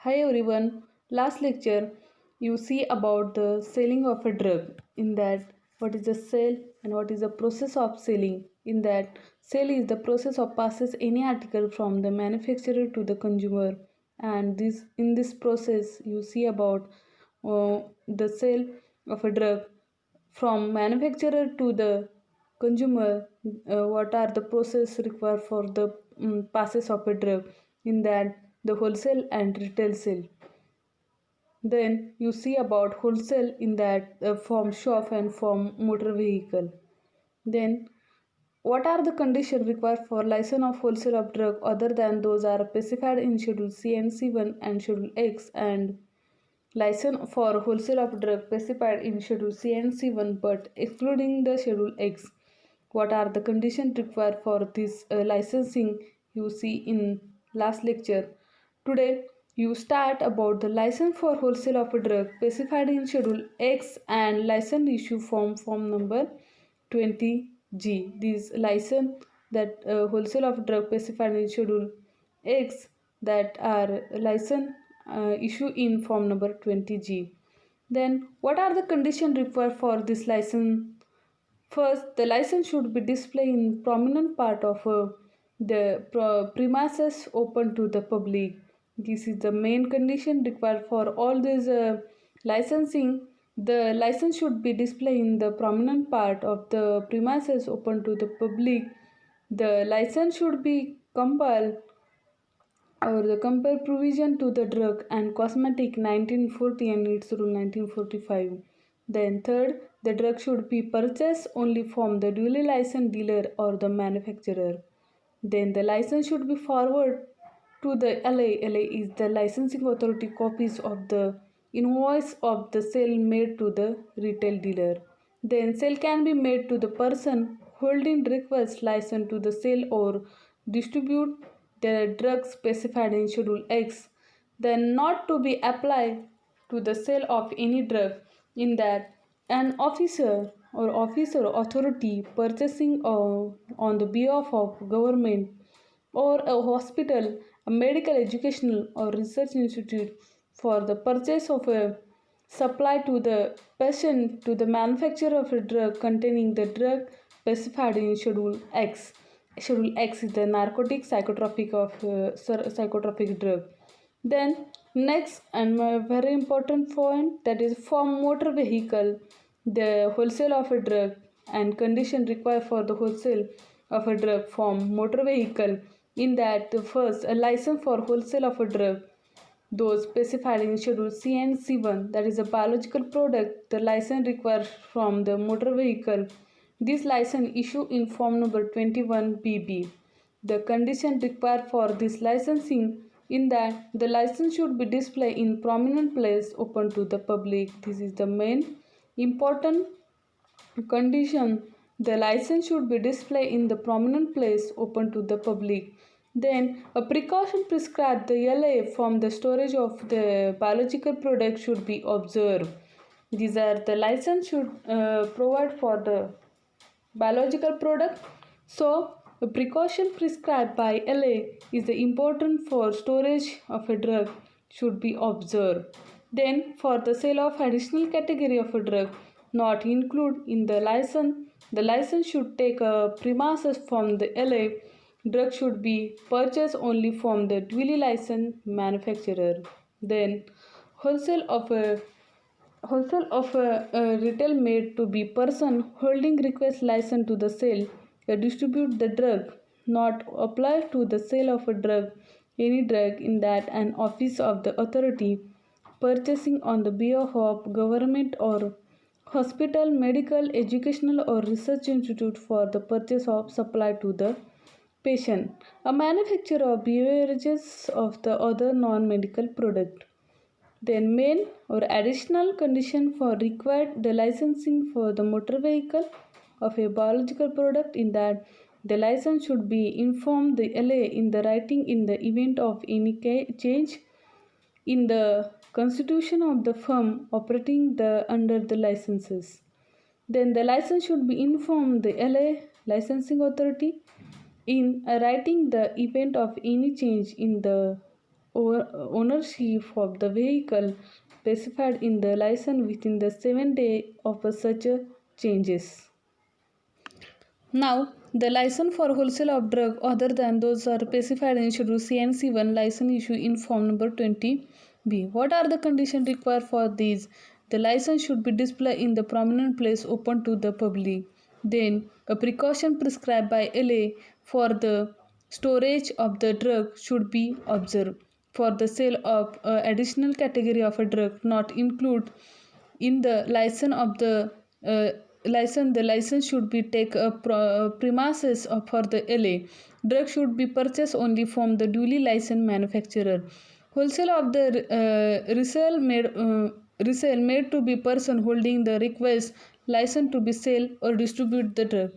Hi everyone. Last lecture you see about the selling of a drug. In that, what is the sale and what is the process of selling? In that, sale is the process of passes any article from the manufacturer to the consumer. And this process you see about the sale of a drug from manufacturer to the consumer. What are the process required for the passes of a drug? In that, the wholesale and retail sale. Then you see about wholesale in that from shop and from motor vehicle. Then what are the conditions required for license of wholesale of drug other than those are specified in Schedule C and C1 and Schedule X, and license for wholesale of drug specified in Schedule C and C1 but excluding the Schedule X? What are the conditions required for this licensing you see in last lecture? Today you start about the license for wholesale of a drug specified in Schedule X and license issue form number 20G. This license that wholesale of drug specified in Schedule X that are license issue in form number 20G. Then what are the conditions required for this license? First, the license should be displayed in prominent part of the premises open to the public. This is the main condition required for all this licensing. The license should be displayed in the prominent part of the premises open to the public. The license should be compiled or the compare provision to the drug and cosmetic 1940 and its rule 1945. Then third, the drug should be purchased only from the duly licensed dealer or the manufacturer. Then the license should be forwarded to the LA. LA is the licensing authority copies of the invoice of the sale made to the retail dealer. Then sale can be made to the person holding request license to the sale or distribute the drug specified in Schedule X. Then not to be applied to the sale of any drug. In that, an officer authority purchasing on the behalf of government or a hospital, a medical educational or research institute for the purchase of a supply to the patient to the manufacturer of a drug containing the drug specified in Schedule X. Schedule X is the narcotic psychotropic drug. Then next and my very important point, that is from motor vehicle, the wholesale of a drug and condition required for the wholesale of a drug from motor vehicle. In that, the first, a license for wholesale of a drug, those specified in Schedule C and C1, that is a biological product, the license required from the motor vehicle. This license issue in form number 21BB. The condition required for this licensing in that the license should be displayed in prominent place open to the public. This is the main important condition. The license should be displayed in the prominent place open to the public. Then a precaution prescribed the LA from the storage of the biological product should be observed. These are the license should provide for the biological product. So a precaution prescribed by LA is the important for storage of a drug should be observed. Then for the sale of additional category of a drug not included in the license should take a premises from the LA. Drug should be purchased only from the duly licensed manufacturer. Then wholesale of a retail made to be person holding request license to the sale distribute the drug not apply to the sale of a drug any drug in that an office of the authority purchasing on the behalf of government or hospital medical educational or research institute for the purchase of supply to the patient, a manufacturer of beverages of the other non-medical product. Then main or additional condition for required the licensing for the motor vehicle of a biological product in that the license should be informed the LA in the writing in the event of any change in the constitution of the firm operating the under the licenses. Then the license should be informed the LA licensing authority in writing the event of any change in the ownership of the vehicle specified in the license within the 7 days of such changes. Now, the license for wholesale of drug other than those are specified in Schedule C and C1 license issue in Form number 20B. What are the conditions required for these? The license should be displayed in the prominent place open to the public. Then, a precaution prescribed by LA for the storage of the drug should be observed. For the sale of additional category of a drug not include in the license of the license should be take a premises for the LA. Drug should be purchased only from the duly licensed manufacturer. Wholesale of the resale made to be person holding the request license to be sell or distribute the drug.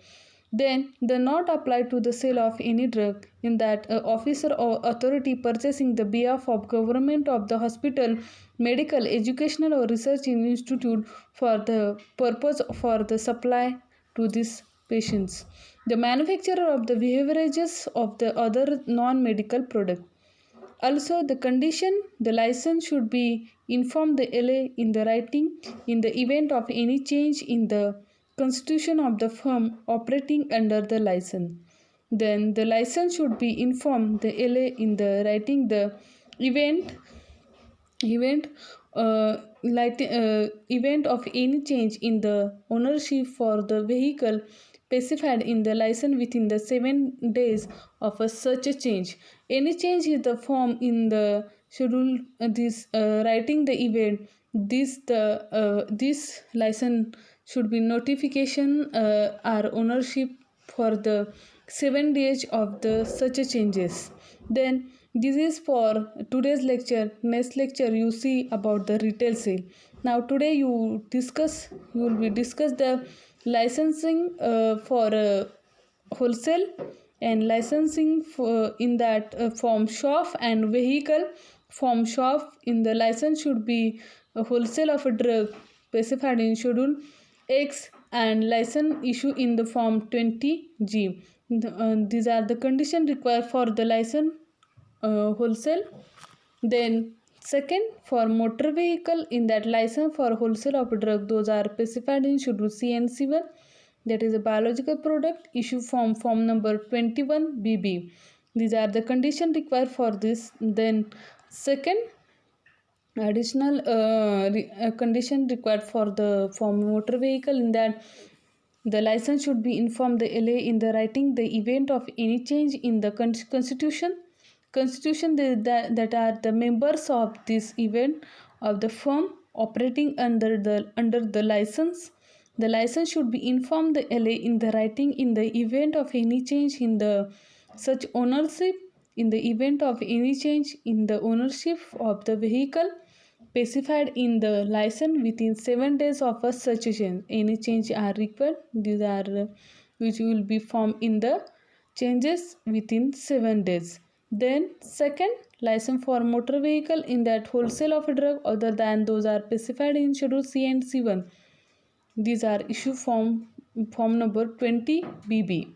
Then the not apply to the sale of any drug in that officer or authority purchasing the behalf of government of the hospital, medical, educational or research institute for the purpose for the supply to these patients. The manufacturer of the beverages of the other non-medical product. Also, the condition the license should be informed the LA in the writing in the event of any change in the constitution of the firm operating under the license. Then the license should be informed the LA in the writing the event event event of any change in the ownership for the vehicle specified in the license within the 7 days of such a change. Any change is the form in the schedule. This writing the event. This license should be notification or ownership for the 7 days of the such a changes. Then this is for today's lecture. Next lecture you see about the retail sale. Now today you will be discuss the licensing for wholesale and licensing for in that from shop and vehicle. From shop in the license should be a wholesale of a drug specified in schedule X and license issue in the form 20G. These are the conditions required for the license wholesale. Then second, for motor vehicle in that license for wholesale of drug, those are specified in schedule C and C1, that is a biological product issue form number 21BB. These are the conditions required for this. Then second, additional condition required for the form motor vehicle in that the license should be informed the LA in the writing the event of any change in the constitution that are the members of this event of the firm operating under the license. The license should be informed the LA in the writing in the event of any change in the such ownership. In the event of any change in the ownership of the vehicle specified in the license within 7 days of a such a change. Any change are required. These are which will be formed in the changes within 7 days. Then second, license for motor vehicle in that wholesale of a drug other than those are specified in schedule C and C1. These are issue form number 20BB.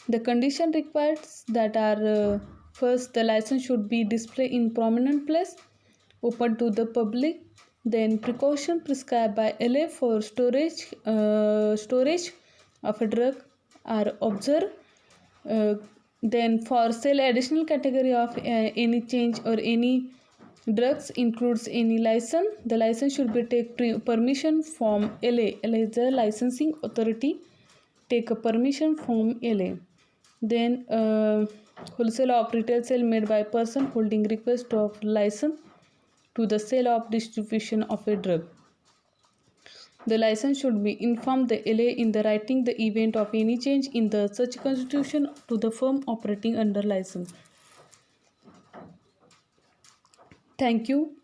The condition required that are first, the license should be displayed in prominent place open to the public. Then precaution prescribed by LA for storage of a drug are observed. Then for sale additional category of any change or any drugs includes any license. The license should be take permission from LA. LA is the licensing authority. Take a permission from LA. Then wholesale of retail sale made by person holding request of license to the sale of distribution of a drug. The license should be informed the LA in the writing the event of any change in the such constitution to the firm operating under license. Thank you.